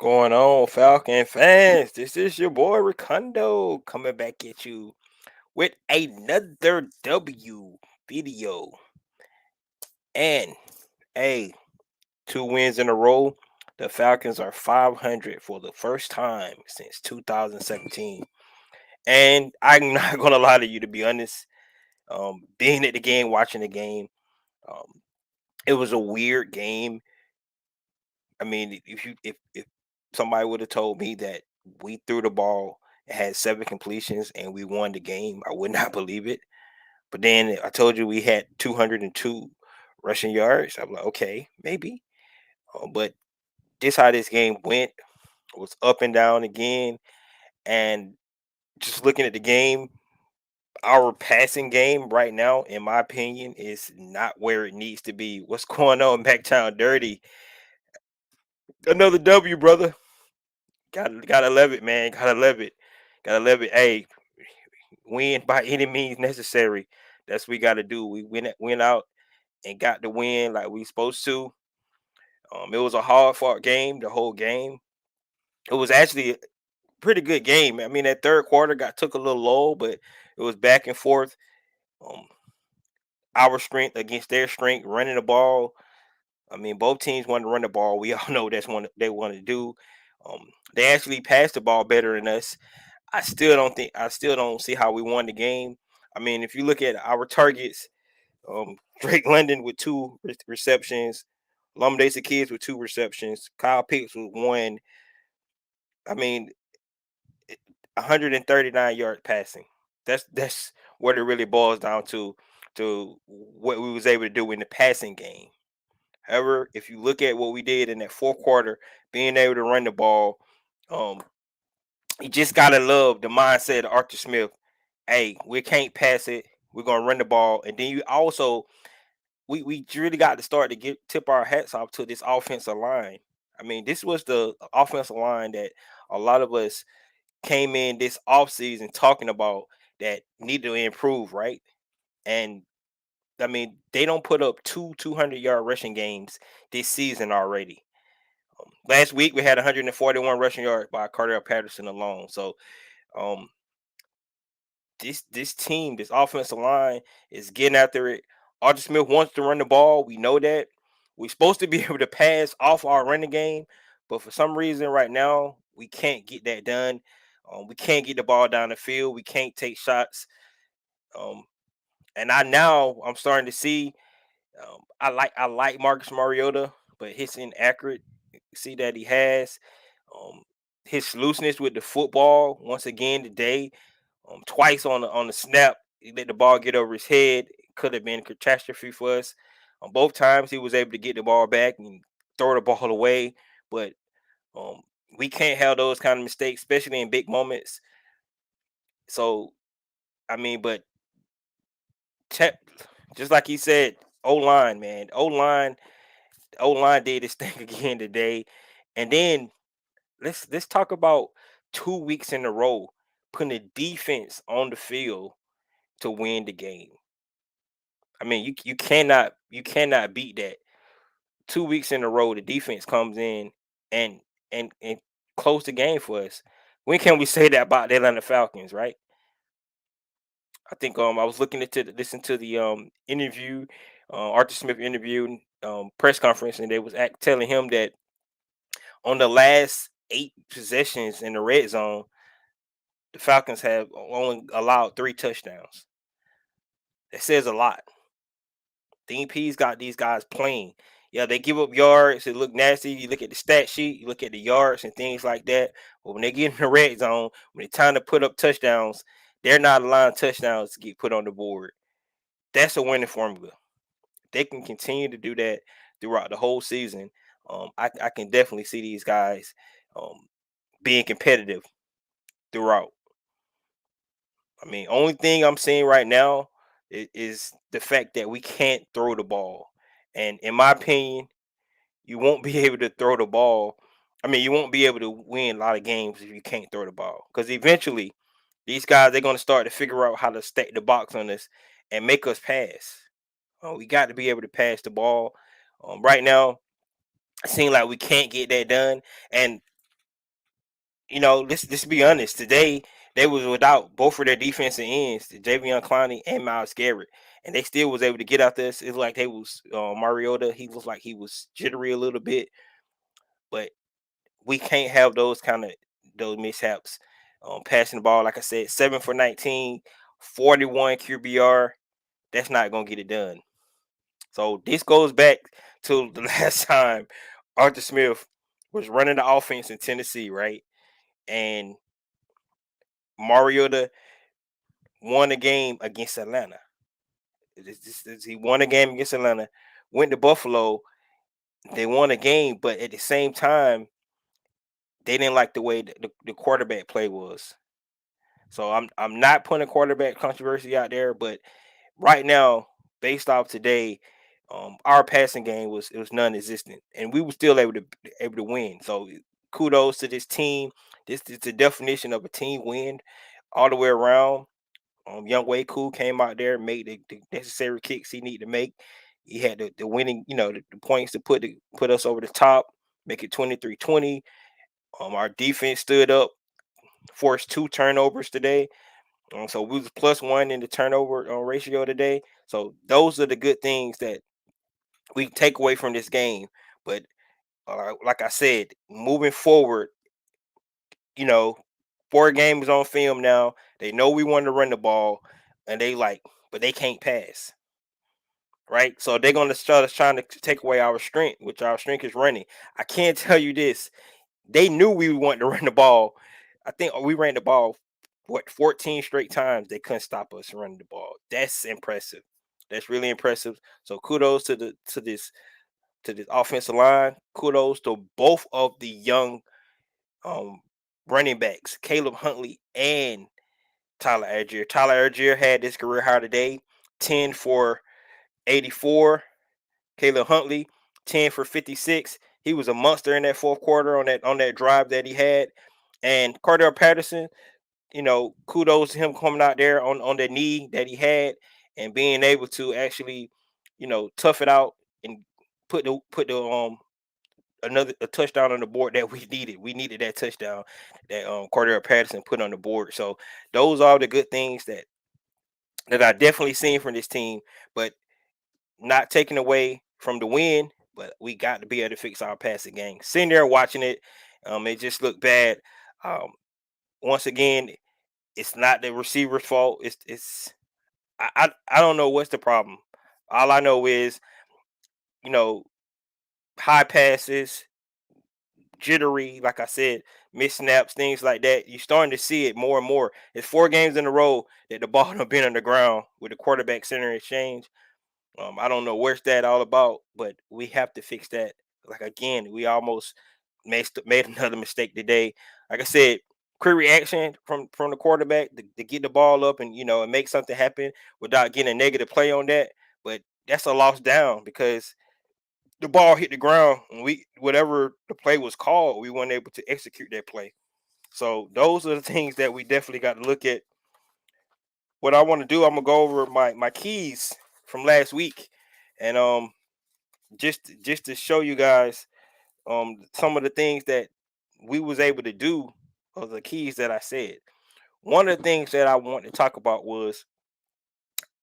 Going on, Falcon fans? This is your boy Ricondo coming back at you with another W video. And hey, 2 wins in a row. The Falcons are 500 for the first time since 2017. And I'm not gonna lie to you, to be honest. Being at the game, watching the game, um, it was a weird game. I mean, if somebody would have told me that we threw the ball, had 7 completions, and we won the game, I would not believe it. But then I told you we had 202 rushing yards. I'm like, okay, maybe. But this how this game went. It was up and down again. And just looking at the game, our passing game right now, in my opinion, is not where it needs to be. What's going on, Backtown Dirty? Another W, brother. Gotta love it, man. Gotta love it. Gotta love it. Hey, win by any means necessary. That's what we gotta do. We went out and got the win like we supposed to. It was a hard fought game, the whole game. It was actually a pretty good game. I mean, that third quarter got took a little low, but it was back and forth. Um, our strength against their strength, running the ball. I mean, both teams wanted to run the ball. We all know that's what they want to do. They actually passed the ball better than us. I still don't see how we won the game. I mean, if you look at our targets, Drake London with two receptions, Lumdace Kids with two receptions, Kyle Pitts with one. I mean, 139 yards passing. That's what it really boils down to what we was able to do in the passing game. However, if you look at what we did in that fourth quarter, being able to run the ball, um, you just gotta love the mindset of Arthur Smith. Hey, we can't pass it. We're gonna run the ball, and then you also we really got to start to get tip our hats off to this offensive line. I mean, this was the offensive line that a lot of us came in this offseason talking about that need to improve, right? And I mean, they don't put up 200-yard rushing games this season already. Last week we had 141 rushing yards by Cardell Patterson alone. So um, this team, this offensive line is getting after it. Arthur Smith wants to run the ball. We know that. We're supposed to be able to pass off our running game, but for some reason right now we can't get that done. We can't get the ball down the field. We can't take shots. Um, and I'm starting to see. I like Marcus Mariota, but his inaccurate. See that he has um, his looseness with the football once again today. Twice on the snap, he let the ball get over his head. It could have been a catastrophe for us. On both times, he was able to get the ball back and throw the ball away. But um, we can't have those kind of mistakes, especially in big moments. So I mean, but te- just like he said, O line, man, O line did this thing again today. And then let's talk about 2 weeks in a row putting the defense on the field to win the game. I mean, you cannot beat that. 2 weeks in a row, the defense comes in and and close the game for us. When can we say that about the Atlanta Falcons, right? I think I was looking into listen to the interview, Arthur Smith interview, press conference, and they was telling him that on the last 8 possessions in the red zone, the Falcons have only allowed 3 touchdowns. That says a lot. Dean P's got these guys playing. Yeah, they give up yards. It look nasty. You look at the stat sheet, you look at the yards and things like that. But when they get in the red zone, when it's time to put up touchdowns, they're not allowing touchdowns to get put on the board. That's a winning formula. They can continue to do that throughout the whole season. I can definitely see these guys um, being competitive throughout. I mean, only thing I'm seeing right now is the fact that we can't throw the ball. And in my opinion, you won't be able to throw the ball. I mean, you won't be able to win a lot of games if you can't throw the ball. Because eventually, these guys they're going to start to figure out how to stack the box on us and make us pass. We got to be able to pass the ball. Right now, it seems like we can't get that done. And let's be honest. Today they was without both of their defensive ends, Javion Clowney and Miles Garrett, and they still was able to get out this. It's like they was Mariota. He was like he was jittery a little bit, but we can't have those kind of those mishaps. Passing the ball, like I said, 7 for 19, 41 QBR. That's not gonna get it done. So this goes back to the last time Arthur Smith was running the offense in Tennessee, right? And Mariota won a game against Atlanta. He won a game against Atlanta, went to Buffalo. They won a game, but at the same time, they didn't like the way the quarterback play was. So I'm not putting quarterback controversy out there, but right now, based off today, our passing game was non-existent, and we were still able to win. So kudos to this team. This is the definition of a team win all the way around. Young Way Cool came out there, made the necessary kicks he needed to make. He had the winning, the points to put us over the top, make it 23-20. Our defense stood up, forced 2 turnovers today. So we was +1 in the turnover ratio today. So those are the good things that we take away from this game. But like I said, moving forward, you know, 4 games on film now. They know we want to run the ball, and but they can't pass, right? So they're gonna start trying to take away our strength, which our strength is running. I can't tell you this. They knew we wanted to run the ball. I think we ran the ball 14 straight times. They couldn't stop us running the ball. That's impressive. That's really impressive. So kudos to this offensive line. Kudos to both of the young um running backs, Caleb Huntley and Tyler Algier. Tyler Algier had his career high today, 10 for 84. Caleb Huntley, 10 for 56. He was a monster in that fourth quarter on that drive that he had. And Cordell Patterson, kudos to him coming out there on that knee that he had and being able to actually, tough it out and put the another a touchdown on the board that we needed. We needed that touchdown that Cordell Patterson put on the board. So those are the good things that I definitely seen from this team, but not taking away from the win. But we got to be able to fix our passing game. Sitting there watching it, it just looked bad. Um, Once again, it's not the receiver's fault. I don't know what's the problem. All I know is you know high passes, jittery, like I said, missed snaps, things like that. You're starting to see it more and more. It's 4 games in a row that the ball done been on the ground with the quarterback center exchange. I don't know where's that all about, but we have to fix that. Like again, we almost made another mistake today. Like I said, quick reaction from the quarterback to get the ball up and make something happen without getting a negative play on that. But that's a lost down because the ball hit the ground and we whatever the play was called, we weren't able to execute that play. So those are the things that we definitely got to look at. What I want to do, I'm gonna go over my keys from last week, and just to show you guys some of the things that we was able to do of the keys that I said. One of the things that I want to talk about was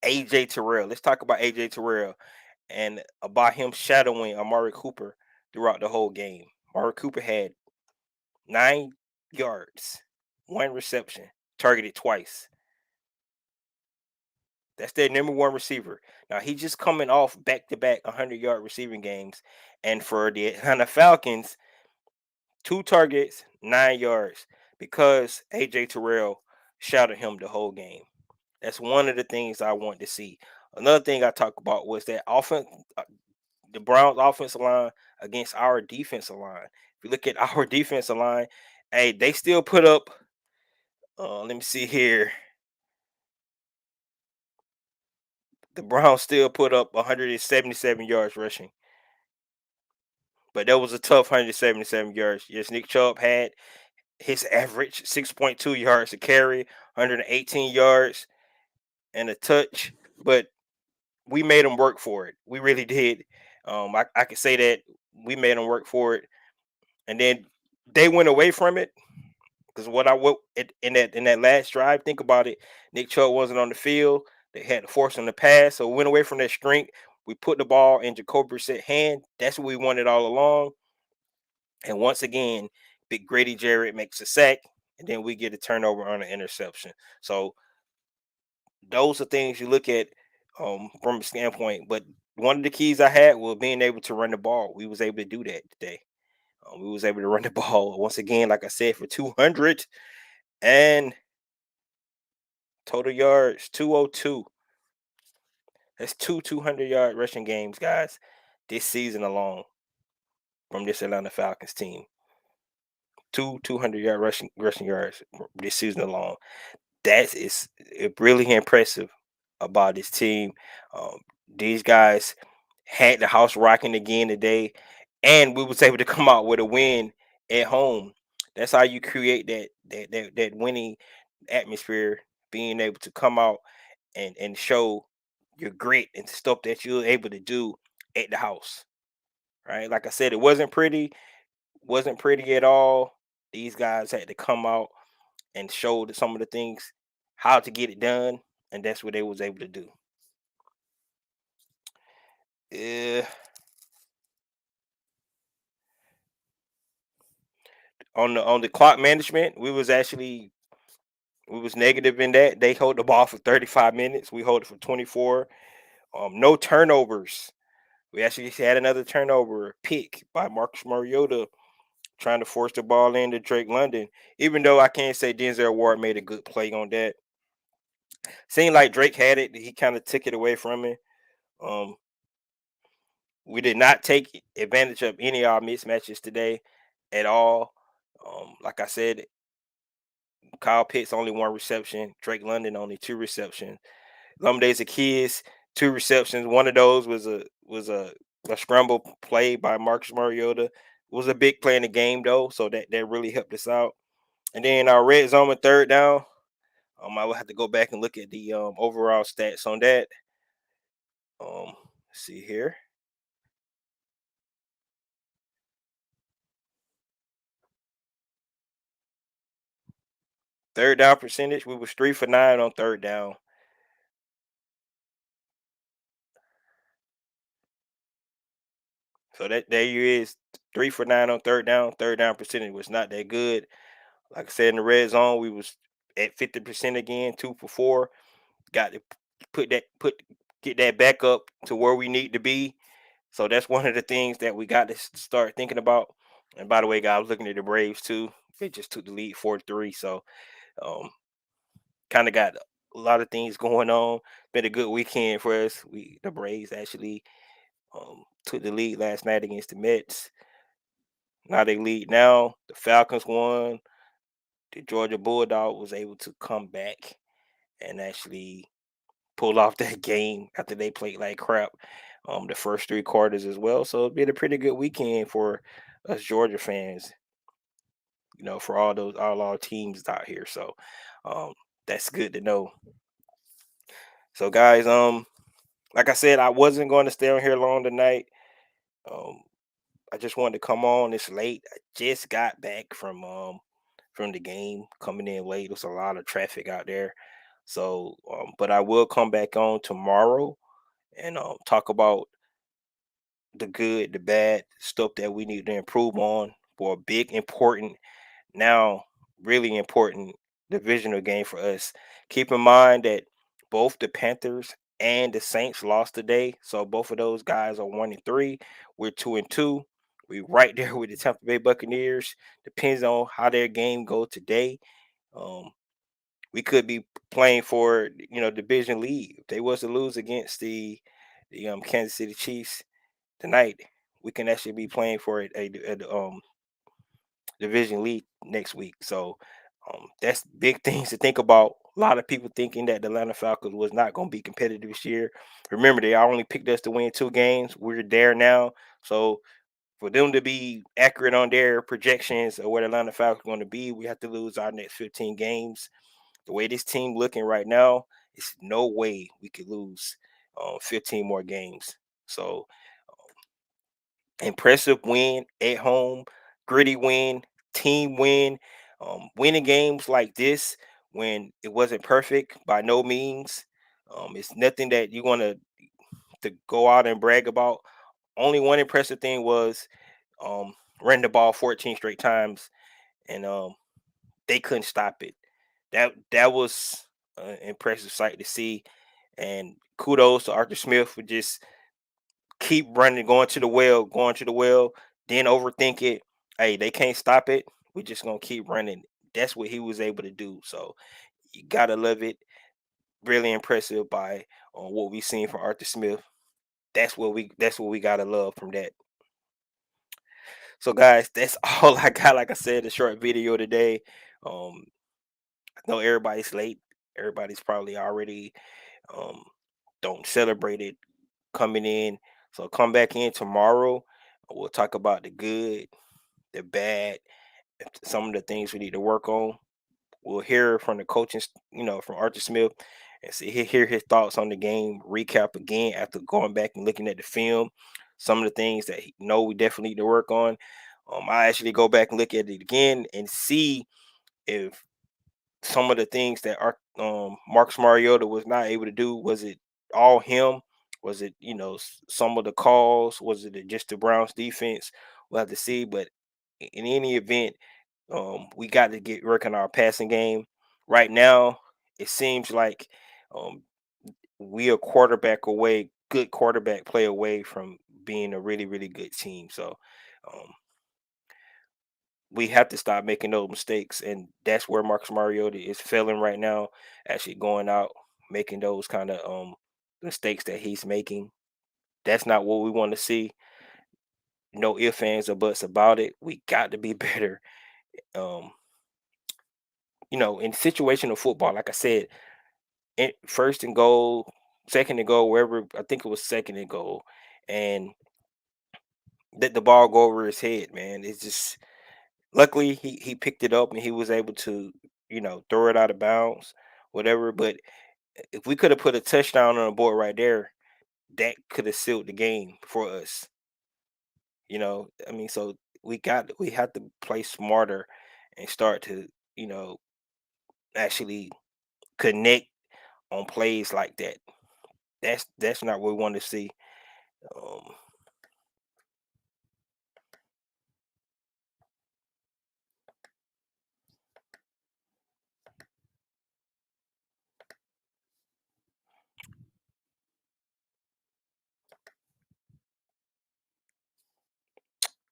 AJ Terrell. Let's talk about AJ Terrell and about him shadowing Amari Cooper throughout the whole game. Amari Cooper had 9 yards, 1 reception, targeted twice. That's their number one receiver. Now he just coming off back-to-back 100-yard receiving games, and for the Atlanta Falcons, 2 targets, 9 yards, because AJ Terrell shouted him the whole game. That's one of the things I want to see. Another thing I talked about was that offense, the Browns offensive line against our defensive line. If you look at our defensive line, hey, they still put up. Let me see here. The Browns still put up 177 yards rushing, but that was a tough 177 yards. Yes, Nick Chubb had his average 6.2 yards to carry, 118 yards and a touch, but we made them work for it. We really did. I could say that we made them work for it, and then they went away from it. Because in that last drive, think about it. Nick Chubb wasn't on the field. They had to force him to pass, so we went away from that strength. We put the ball in Jacoby Brissett's hand. That's what we wanted all along. And once again, Big Grady Jarrett makes a sack, and then we get a turnover on an interception. So those are things you look at from a standpoint. But one of the keys I had was being able to run the ball. We was able to do that today. We was able to run the ball once again, like I said, for 200 and total yards 202. That's 200-yard rushing games, guys, this season alone from this Atlanta Falcons team. 200-yard rushing yards this season alone. That is really impressive about this team. Um, these guys had the house rocking again today, and we was able to come out with a win at home. That's how you create that winning atmosphere. Being able to come out and show your grit and stuff that you're able to do at the house. Right, like I said, it wasn't pretty at all. These guys had to come out and show some of the things how to get it done, and that's what they was able to do. Yeah, on the clock management, we was negative in that. They hold the ball for 35 minutes. We hold it for 24. No turnovers. We actually had another turnover pick by Marcus Mariota trying to force the ball into Drake London. Even though I can't say Denzel Ward made a good play on that. Seemed like Drake had it. He kind of took it away from him. Um, we did not take advantage of any of our mismatches today at all. Like I said, Kyle Pitts only one reception, Drake London only two receptions. Days of Kids, two receptions. One of those was a scramble play by Marcus Mariota. It was a big play in the game though, so that really helped us out. And then our red zone and third down. I will have to go back and look at the overall stats on that. Let's see here. Third down percentage, we was 3 for 9 on third down. So that there you is 3 for 9 on third down. Third down percentage was not that good. Like I said, in the red zone, we was at 50% again, 2 for 4. Got to put get that back up to where we need to be. So that's one of the things that we got to start thinking about. And by the way, guys, I was looking at the Braves too. They just took the lead 4-3. So um, kind of got a lot of things going on. Been a good weekend for us. The Braves actually took the lead last night against the Mets. Now they lead now. The Falcons won. The Georgia Bulldog was able to come back and actually pull off that game after they played like crap the first 3 quarters as well. So it's been a pretty good weekend for us Georgia fans, for all our teams out here. So um that's good to know. So guys, like I said, I wasn't going to stay on here long tonight. Um I just wanted to come on this late. I just got back from the game, coming in late. There's a lot of traffic out there. So but I will come back on tomorrow and talk about the good, the bad stuff that we need to improve on for a big, important, now really important divisional game for us. Keep in mind that both the Panthers and the Saints lost today, so both of those guys are 1-3. We're 2-2. We right there with the Tampa Bay Buccaneers. Depends on how their game go today. Um, we could be playing for division lead. If they was to lose against the Kansas City Chiefs tonight, we can actually be playing for a division lead next week. So that's big things to think about. A lot of people thinking that the Atlanta Falcons was not going to be competitive this year. Remember, they only picked us to win 2 games. We're there now. So for them to be accurate on their projections of where the Atlanta Falcons are going to be, we have to lose our next 15 games. The way this team looking right now, it's no way we could lose 15 more games. So impressive win at home, gritty win, team win. Winning games like this when it wasn't perfect by no means. It's nothing that you want to go out and brag about. Only one impressive thing was um, running the ball 14 straight times, and they couldn't stop it. That was an impressive sight to see, and kudos to Arthur Smith for just keep running, going to the well, then overthink it. Hey, they can't stop it. We're just gonna keep running. That's what he was able to do. So you gotta love it. Really impressive by what we seen from Arthur Smith. That's what we gotta love from that. So guys, that's all I got. Like I said, a short video today. Um, I know everybody's late. Everybody's probably already um don't celebrate it coming in. So come back in tomorrow. We'll talk about the good, the bad, some of the things we need to work on. We'll hear from the coaching, from Archie Smith, and see hear his thoughts on the game. Recap again after going back and looking at the film. Some of the things that he know we definitely need to work on. I actually go back and look at it again and see if some of the things that Marcus Mariota was not able to do, was it all him? Was it some of the calls? Was it just the Browns defense? We'll have to see. But in any event, we got to get working our passing game. Right now, it seems like um, we a quarterback away, good quarterback play away from being a really really good team. So um, we have to stop making those mistakes, and that's where Marcus Mariota is failing right now. Actually, going out making those kind of mistakes that he's making. That's not what we want to see. No ifs, ands, or buts about it. We got to be better. Um, in situational football, like I said, first and goal, second and goal, wherever. I think it was second and goal, and let the ball go over his head. Man, it's just luckily he picked it up and he was able to throw it out of bounds, whatever. But if we could have put a touchdown on the board right there, that could have sealed the game for us. I mean, so we have to play smarter and start to you know actually connect on plays like that. That's not what we want to see. Um,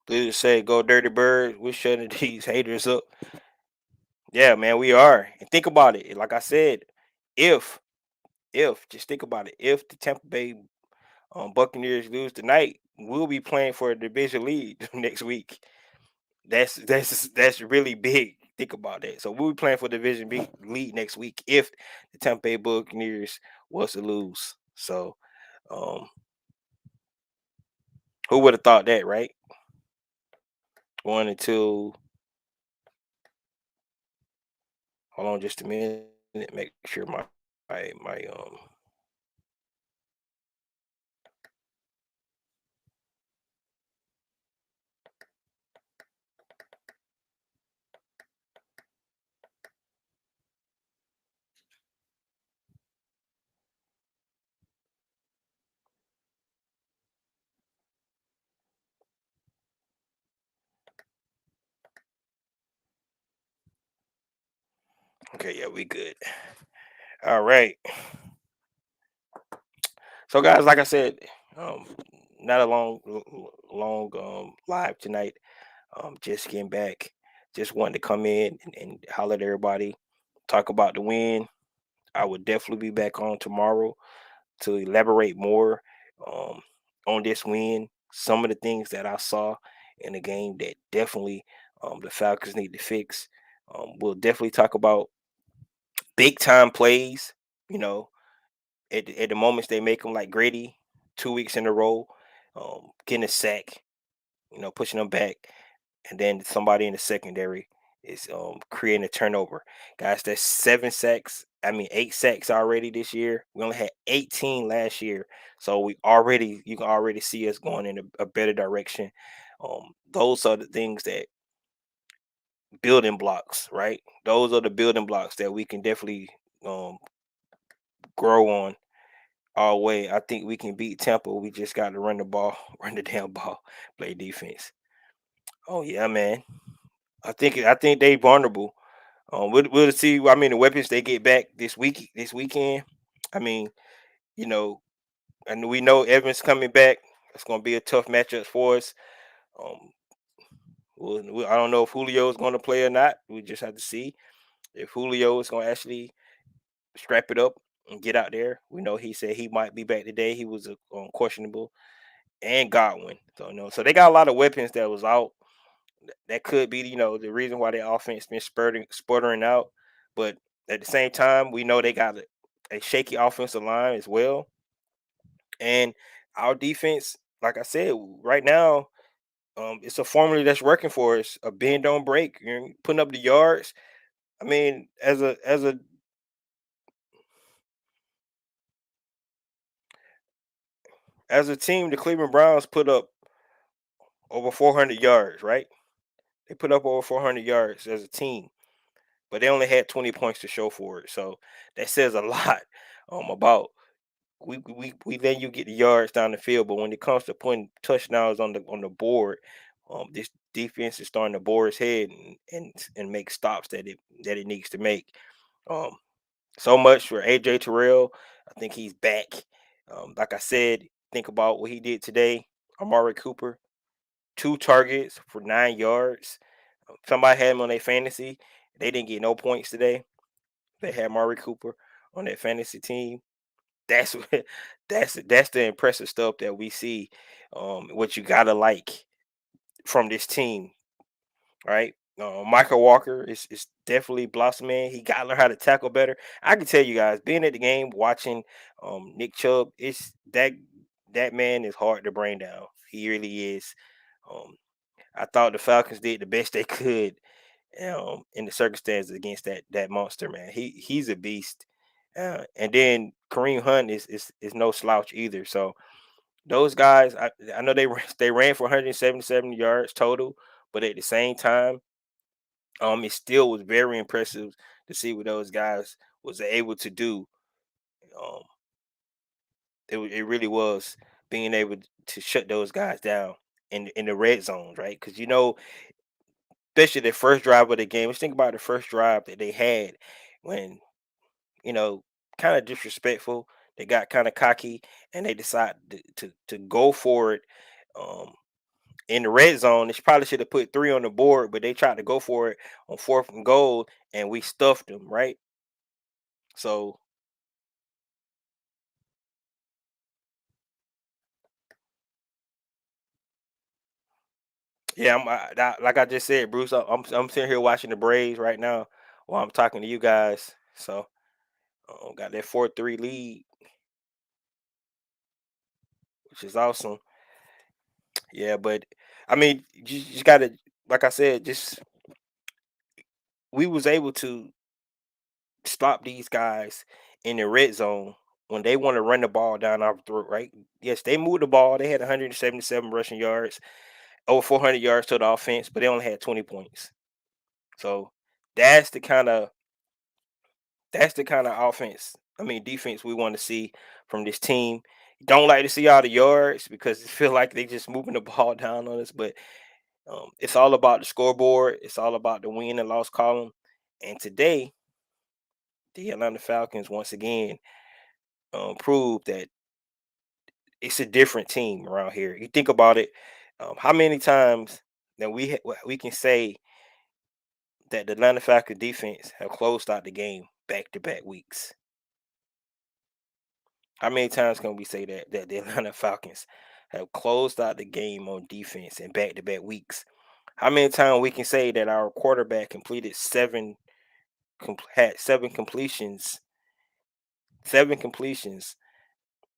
they just say go dirty bird. We're shutting these haters up. Yeah, man, we are. And think about it. Like I said, if just think about it, if the Tampa Bay Buccaneers lose tonight, we'll be playing for a division lead next week. That's really big. Think about that. So we'll be playing for division B lead next week if the Tampa Bay Buccaneers was to lose. So um, who would have thought that, right? Going until hold on just a minute, make sure my. Okay, yeah, we good. All right. So guys, like I said, um, not a long live tonight. Just getting back. Just wanted to come in and holler at everybody, talk about the win. I would definitely be back on tomorrow to elaborate more um, on this win. Some of the things that I saw in the game that definitely the Falcons need to fix. We'll definitely talk about big time plays. You know, at the moments they make them like Grady, 2 weeks in a row, getting a sack. Pushing them back, and then somebody in the secondary is creating a turnover. Guys, that's 7 sacks. I mean 8 sacks already this year. We only had 18 last year. So you can already see us going in a better direction. Those are the things that building blocks, right? Those are the building blocks that we can definitely um, grow on our way. I think we can beat Tampa. We just got to run the ball, run the damn ball, play defense. Oh yeah, man. I think they vulnerable. We'll see. I mean, the weapons they get back this weekend. I mean, you know, and we know Evans coming back. It's going to be a tough matchup for us. Um, I don't know if Julio is going to play or not. We just have to see if Julio is going to actually strap it up and get out there. We know he said he might be back today. He was questionable, and Godwin. So so they got a lot of weapons that was out. That could be the reason why their offense been sputtering out. But at the same time, we know they got a shaky offensive line as well, and our defense, like I said, right now, it's a formula that's working for us. A bend don't break. You're putting up the yards. I mean, as a team, the Cleveland Browns put up over 400 yards, right? They put up over 400 yards as a team, but they only had 20 points to show for it. So that says a lot about we let you get the yards down the field, but when it comes to putting touchdowns on the board, this defense is starting to bore its head and make stops that it needs to make. Um, so much for AJ Terrell. I think he's back. Like I said, think about what he did today. Amari Cooper, 2 targets for 9 yards. Somebody had him on their fantasy. They didn't get no points today. They had Amari Cooper on their fantasy team. That's what that's the impressive stuff that we see. What you gotta like from this team, right? Michael Walker is definitely blossoming. He got to learn how to tackle better. I can tell you guys, being at the game, watching Nick Chubb, it's that man is hard to bring down. He really is. Um, I thought the Falcons did the best they could in the circumstances against that monster man. He's a beast. And then Kareem Hunt is no slouch either. So those guys, I know they ran for 177 yards total, but at the same time, it still was very impressive to see what those guys was able to do. Um, it really was being able to shut those guys down in the red zones, right? Because especially the first drive of the game. Let's think about the first drive that they had when you know, kind of disrespectful. They got kind of cocky and they decided to go for it. Um, in the red zone, they probably should have put 3 on the board, but they tried to go for it on 4th and goal, and we stuffed them, right? So yeah, like I just said, Bruce, I'm sitting here watching the Braves right now while I'm talking to you guys. So got that 4-3 lead, which is awesome. Yeah, but I mean, you just gotta, like I said, just we was able to stop these guys in the red zone when they want to run the ball down our throat, right? Yes, they moved the ball. They had 177 rushing yards, over 400 yards to the offense, but they only had 20 points. So that's the kind of offense. I mean, defense we want to see from this team. Don't like to see all the yards because it feel like they just moving the ball down on us, but it's all about the scoreboard. It's all about the win and loss column. And today, the Atlanta Falcons once again proved that it's a different team around here. You think about it, how many times that we can say that the Atlanta Falcons defense have closed out the game back to back weeks? How many times can we say that the Atlanta Falcons have closed out the game on defense in back to back weeks? How many times we can say that our quarterback completed had 7 completions,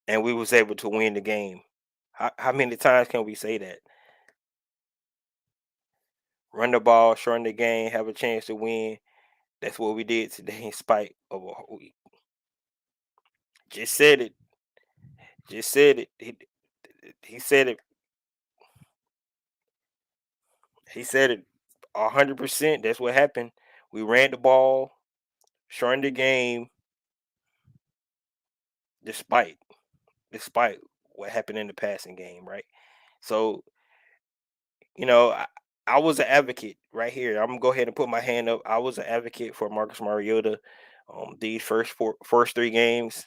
and we was able to win the game? How many times can we say that? Run the ball, shorten the game, have a chance to win. That's what we did today in spite of we just said it. Just said it. He said it. He said it 100%. That's what happened. We ran the ball, shortened the game, despite despite what happened in the passing game, right? So you know, I was an advocate right here. I'm gonna go ahead and put my hand up. I was an advocate for Marcus Mariota, these first 3 games,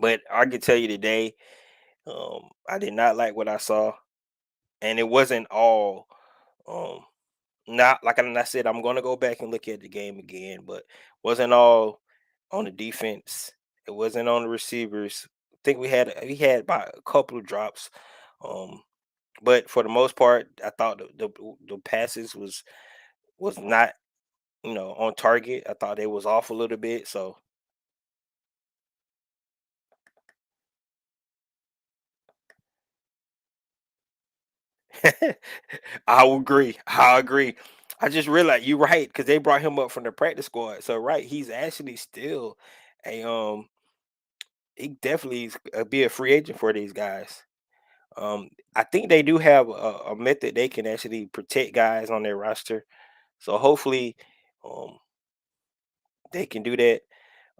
but I can tell you today, I did not like what I saw, and it wasn't all. Um, Not like I said, I'm gonna go back and look at the game again, but wasn't all on the defense. It wasn't on the receivers. I think we had about a couple of drops. Um, but for the most part, I thought the passes was not on target. I thought they was off a little bit. So I will agree. I agree. I just realized you're right because they brought him up from the practice squad. So right, he's actually still a he definitely is be a free agent for these guys. I think they do have a method they can actually protect guys on their roster. So hopefully, um, they can do that.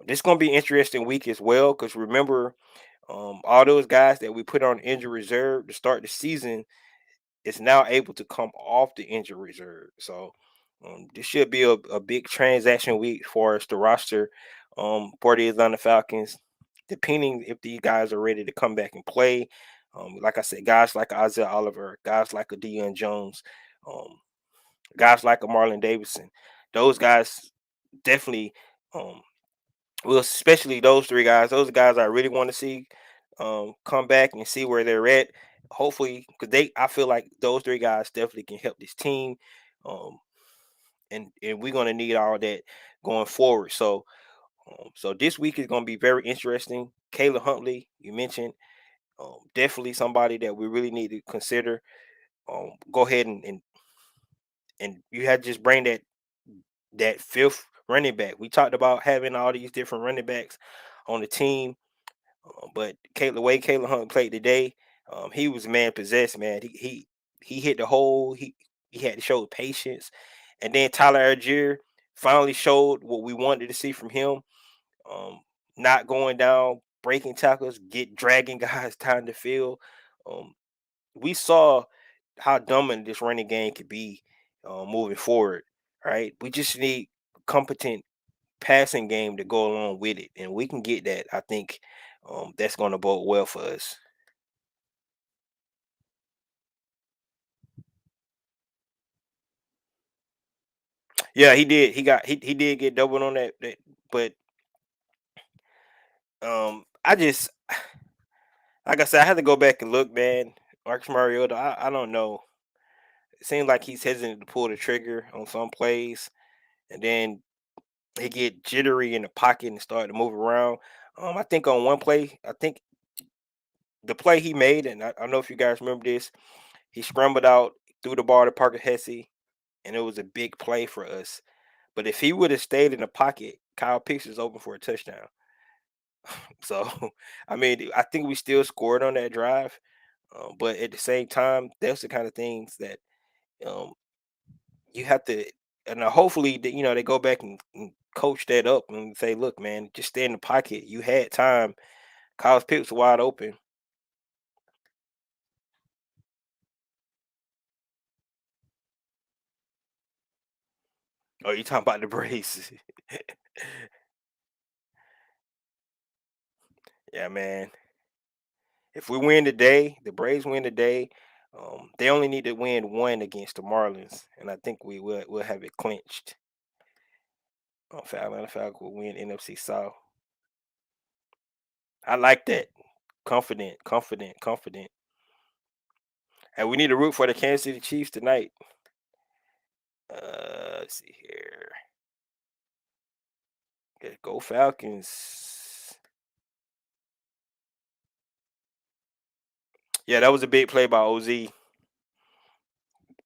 This gonna be an interesting week as well because remember, all those guys that we put on injury reserve to start the season is now able to come off the injury reserve. So this should be a big transaction week for us to roster for the Atlanta Falcons, depending if these guys are ready to come back and play. Like I said, guys like Isaiah Oliver, guys like a Deion Jones, um, guys like a Marlon Davidson, those guys definitely um, well, especially those 3 guys. Those are guys I really want to see come back and see where they're at. Hopefully, because I feel like those 3 guys definitely can help this team, um, and we're gonna need all that going forward. So this week is gonna be very interesting. Kayla Huntley, you mentioned, definitely somebody that we really need to consider. Go ahead and you had to just bring that fifth running back. We talked about having all these different running backs on the team. But the way Kayla Hunt played today, he was man possessed, man. He hit the hole. He had to show patience, and then Tyler Algier finally showed what we wanted to see from him. Um, Not going down, breaking tackles, dragging guys down the field. Um, we saw how dominant this running game could be moving forward. Right, we just need competent passing game to go along with it, and we can get that. I think that's going to bode well for us. Yeah, he did. He did get doubled on that, but I just like I said, I had to go back and look, man. Marcus Mariota, I don't know. It seems like he's hesitant to pull the trigger on some plays, and then he get jittery in the pocket and start to move around. I think on one play, I think the play he made, and I don't know if you guys remember this, he scrambled out, threw the ball to Parker Hesse, and it was a big play for us. But if he would have stayed in the pocket, Kyle Pitts is open for a touchdown. So, I mean, I think we still scored on that drive. But at the same time, that's the kind of things that um, you have to, and hopefully, they go back and coach that up and say, look, man, just stay in the pocket. You had time. Kyle Pitts wide open. Oh, you talking about the brace? Yeah, man. If we win today, the Braves win today. They only need to win one against the Marlins, and I think we'll have it clinched. Atlanta Falcons will win NFC South. I like that. Confident, confident, confident. And we need to root for the Kansas City Chiefs tonight. Let's see here. Yeah, go Falcons. Yeah, that was a big play by OZ.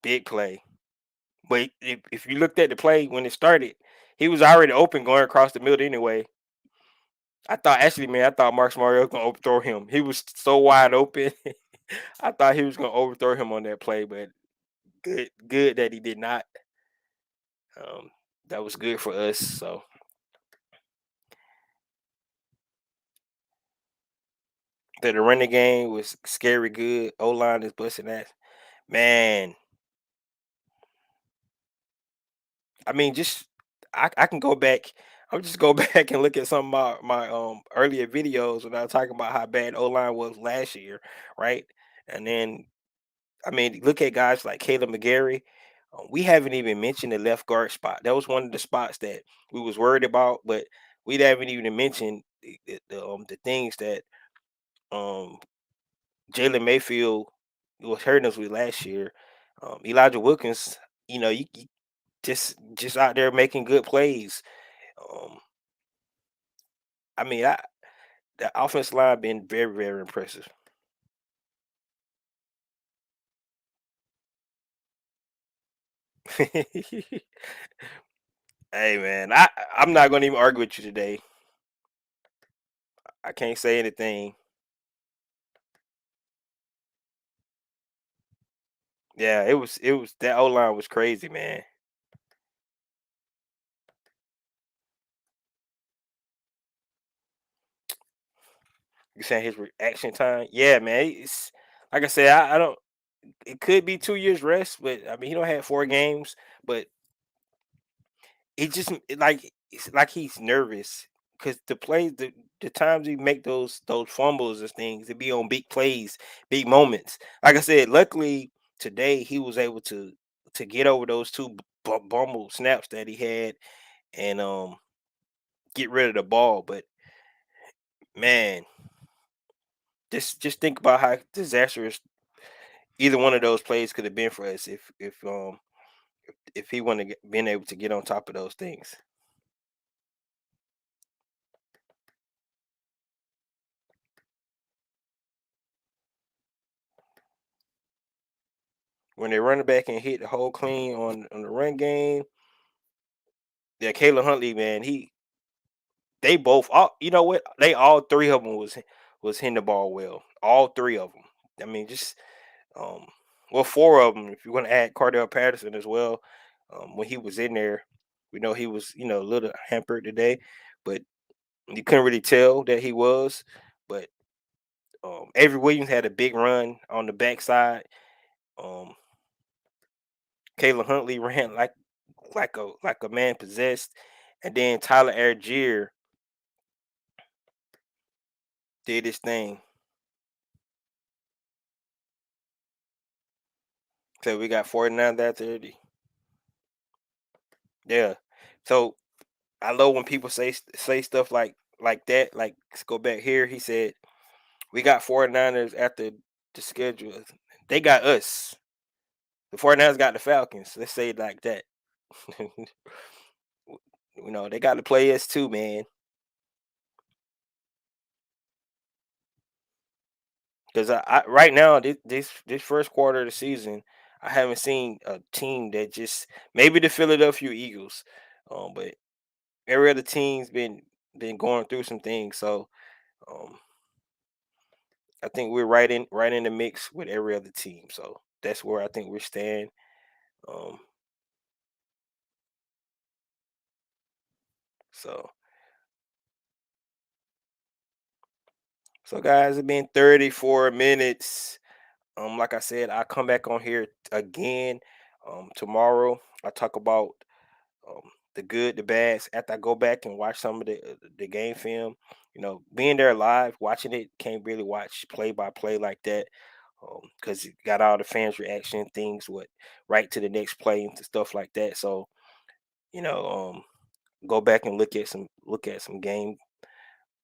Big play. But if you looked at the play when it started, he was already open going across the middle anyway. I thought actually, man, I thought Marcus Mariota was gonna overthrow him. He was so wide open. I thought he was gonna overthrow him on that play, but good that he did not. Um, that was good for us. So the running game was scary good. O line is busting ass. Man, I mean, just I can go back. I'll just go back and look at some of my earlier videos when I was talking about how bad O line was last year, right? And then I mean, look at guys like Caleb McGarry. We haven't even mentioned the left guard spot. That was one of the spots that we was worried about, but we haven't even mentioned the things that um Jalen Mayfield was hurting us with last year. Elijah Wilkins, you just out there making good plays. Um, I mean, the offensive line been very, very impressive. Hey man, I'm not gonna even argue with you today. I can't say anything. Yeah, it was that O line was crazy, man. You saying his reaction time? Yeah, man. It's like I said, I don't. It could be 2 years rest, but I mean, he don't have 4 games, but it just it's like he's nervous because the times he make those fumbles and things, it be on big plays, big moments. Like I said, luckily today he was able to get over those two bumble snaps that he had and get rid of the ball. But man, just think about how disastrous either one of those plays could have been for us if he wouldn't have been able to get on top of those things. When they run it back and hit the whole clean on the run game, yeah, Caleb Huntley, man, they both all you know what they all three of them was hitting the ball well, all three of them. I mean, just um, well, four of them if you want to add Cardell Patterson as well. When he was in there, we know he was a little hampered today, but you couldn't really tell that he was. But Avery Williams had a big run on the backside. Um, Caleb Huntley ran like a man possessed, and then Tyler Algier did his thing. So we got 49 that 30. Yeah. So I love when people say stuff like that. Like let's go back here. He said we got 49ers after the schedule. They got us. The 49ers got the Falcons. Let's say it like that. They got to play us too, man. Because right now this first quarter of the season, I haven't seen a team that just maybe the Philadelphia Eagles, but every other team's been going through some things. So um, I think we're right in the mix with every other team. So that's where I think we're staying. Um, so so guys, it's been 34 minutes. Like I said, I come back on here again tomorrow. I talk about um, the good, the bads. After I go back and watch some of the game film, being there live, watching it, can't really watch play by play like that because you got all the fans' reaction, things what right to the next play and stuff like that. So you know, go back and look at some game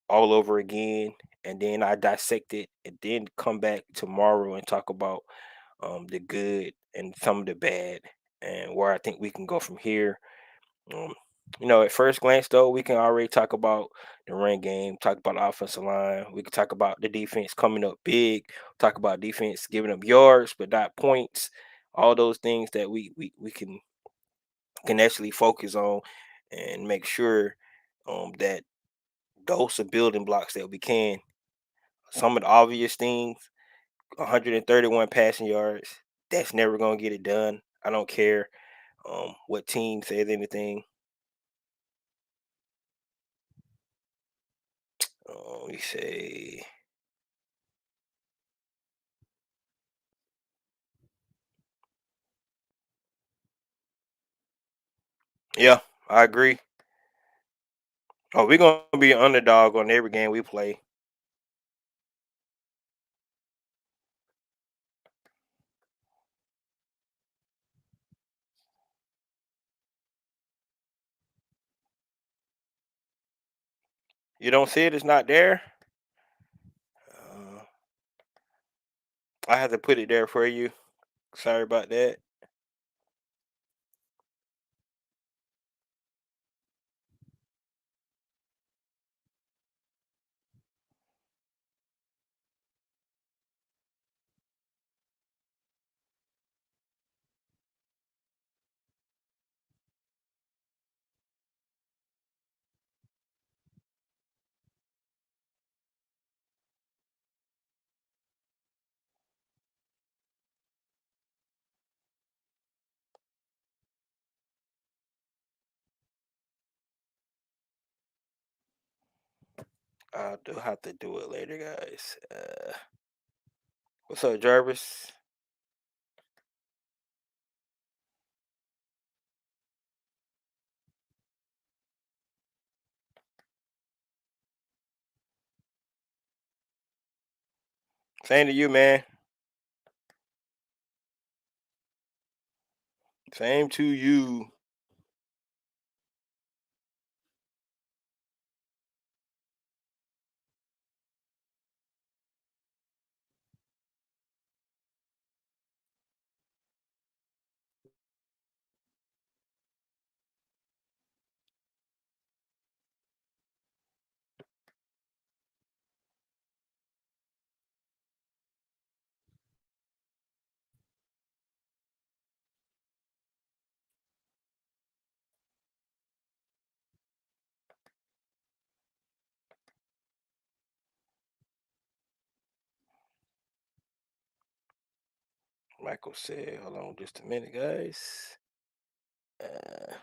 all over again, and then I dissect it, and then come back tomorrow and talk about the good and some of the bad, and where I think we can go from here. Um, at first glance, though, we can already talk about the run game, talk about the offensive line. We can talk about the defense coming up big, talk about defense giving up yards but not points. All those things that we can actually focus on and make sure that those are building blocks that we can. Some of the obvious things, 131 passing yards, that's never gonna get it done. I don't care. What team says anything? We say, yeah, I agree. Oh, we're gonna be an underdog on every game we play. You don't see it? It's not there. Uh, I have to put it there for you. Sorry about that. I do have to do it later, guys. What's up, Jarvis? Same to you, man. Same to you. Michael said, hold on just a minute, guys. Uh,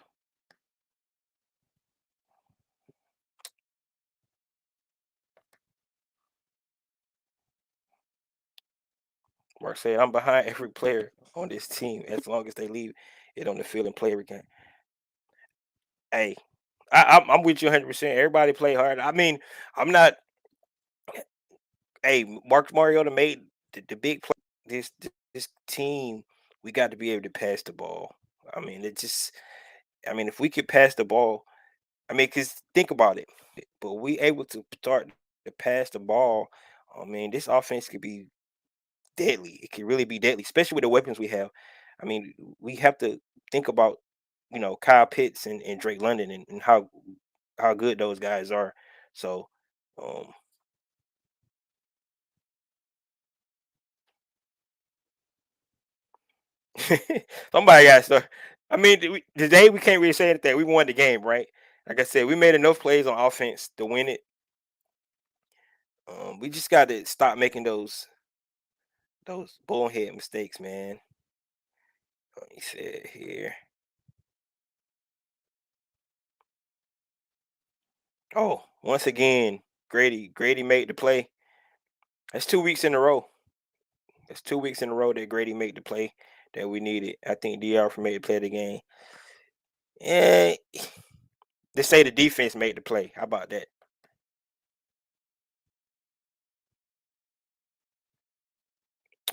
Mark said, I'm behind every player on this team as long as they leave it on the field and play every game. Hey, I'm with you 100%. Everybody play hard. I mean, I'm not. Hey, Mark Mariota made the big play. This team, we got to be able to pass the ball. I mean, it just. I mean, if we could pass the ball, I mean, cause think about it. But we able to start to pass the ball. I mean, this offense could be deadly. It could really be deadly, especially with the weapons we have. I mean, we have to think about, Kyle Pitts and Drake London and how good those guys are. So, um, somebody got to start. I mean, today we can't really say anything. We won the game, right? Like I said, we made enough plays on offense to win it. We just got to stop making those bullhead mistakes, man. Let me say it here. Oh, once again, Grady made the play. That's 2 weeks in a row. That's 2 weeks in a row that Grady made the play that we needed. I think DR for made the play of the game. And they say the defense made the play. How about that?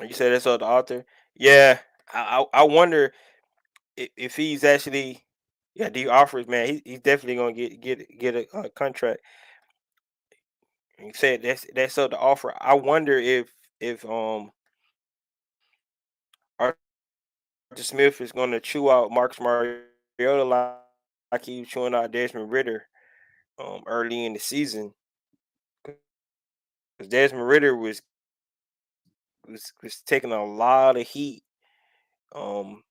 You said that's of the author. Yeah, I wonder if he's actually. Yeah, D offers, man. He's definitely gonna get a contract. He said that's of the offer. I wonder if Arthur Smith is gonna chew out Marcus Mariota like he was chewing out Desmond Ritter early in the season. Because Desmond Ritter was taking a lot of heat, um,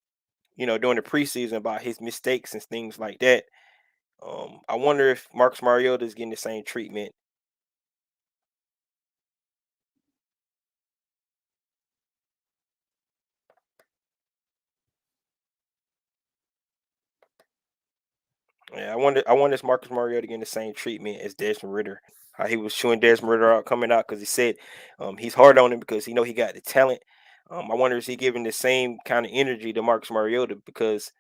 during the preseason about his mistakes and things like that. I wonder if Marcus Mariota is getting the same treatment. Yeah, I wonder if Marcus Mariota getting the same treatment as Desmond Ritter. How he was chewing Desmond Ritter out coming out because he said he's hard on him because he know he got the talent. I wonder is he giving the same kind of energy to Marcus Mariota because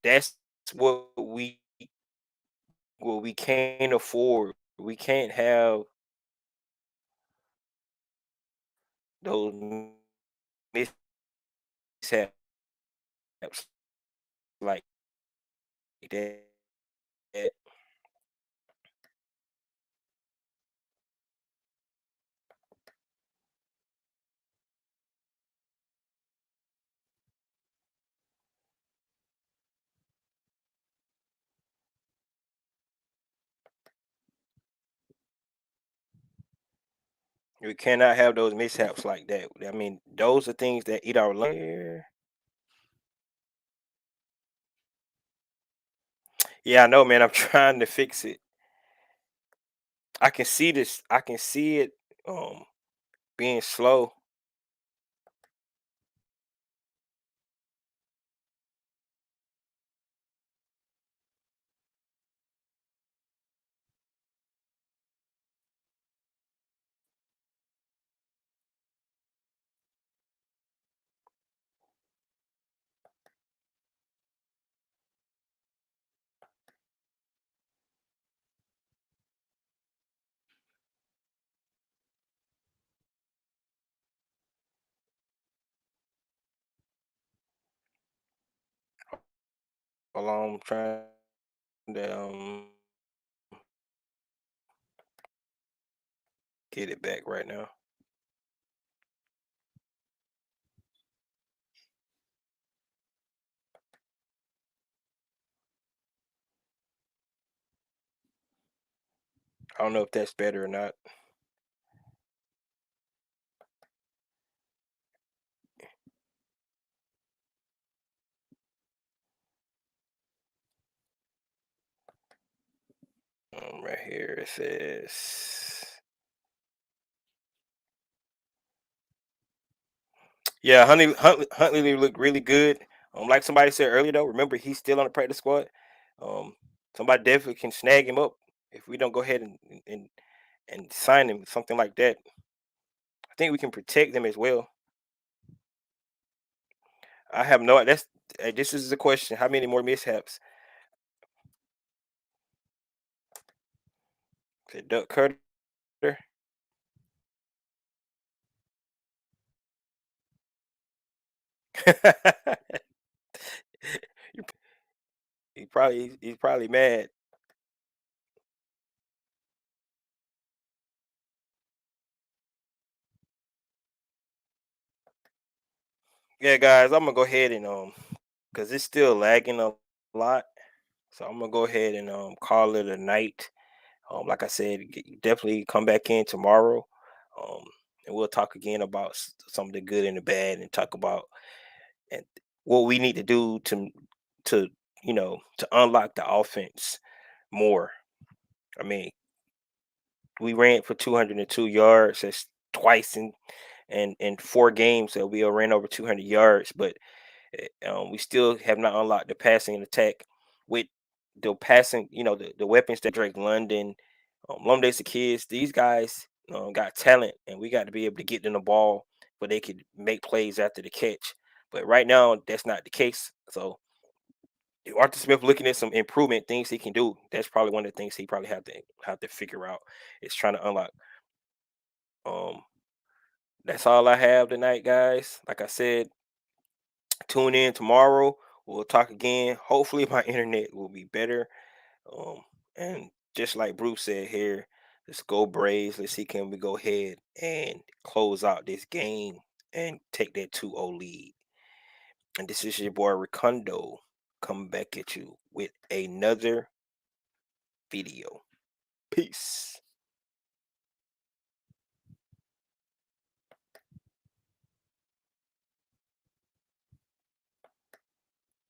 that's what we can't afford. We can't have those mishaps like that. We cannot have those mishaps like that. I mean, those are things that eat our lunch. Yeah, I know, man. I'm trying to fix it. I can see this. I can see it being slow. Hold on, I'm trying to get it back right now. I don't know if that's better or not. Right here it says, yeah, Huntley looked really good. Like somebody said earlier though, remember he's still on the practice squad. Um, somebody definitely can snag him up if we don't go ahead and sign him, something like that. I think we can protect them as well. I have no. This is the question. How many more mishaps? Said Duck Cutter. He's probably mad. Yeah, guys, I'm gonna go ahead and because it's still lagging a lot, so I'm gonna go ahead and call it a night. Like I said, definitely come back in tomorrow, um, and we'll talk again about some of the good and the bad, and talk about and what we need to do to to unlock the offense more. I mean, we ran for 202 yards. That's twice in 4 games that we ran over 200 yards, but we still have not unlocked the passing attack with the passing, the weapons that Drake London, Lomde the kids, these guys got talent, and we got to be able to get them the ball where they could make plays after the catch. But right now, that's not the case. So Arthur Smith looking at some improvement things he can do. That's probably one of the things he probably have to figure out is trying to unlock. Um, that's all I have tonight, guys. Like I said, tune in tomorrow. We'll talk again. Hopefully, my internet will be better. Um, and just like Bruce said here, let's go Braves. Let's see can we go ahead and close out this game and take that 2-0 lead. And this is your boy Ricondo coming back at you with another video. Peace.